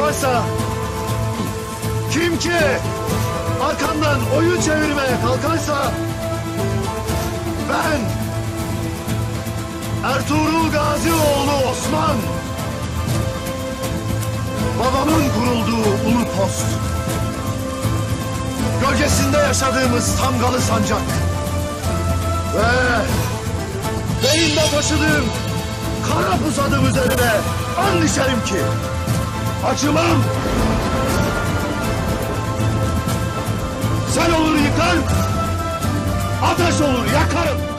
varsa, kim ki arkamdan oyun çevirmeye kalkarsa, ben Ertuğrul Gazioğlu Osman, babamın kurulduğu ulu post, gölgesinde yaşadığımız tamgalı sancak ve beynimde taşıdığım kara pusadım üzerine and içerim ki acımam. Sen olur yıkar, ateş olur yakarım.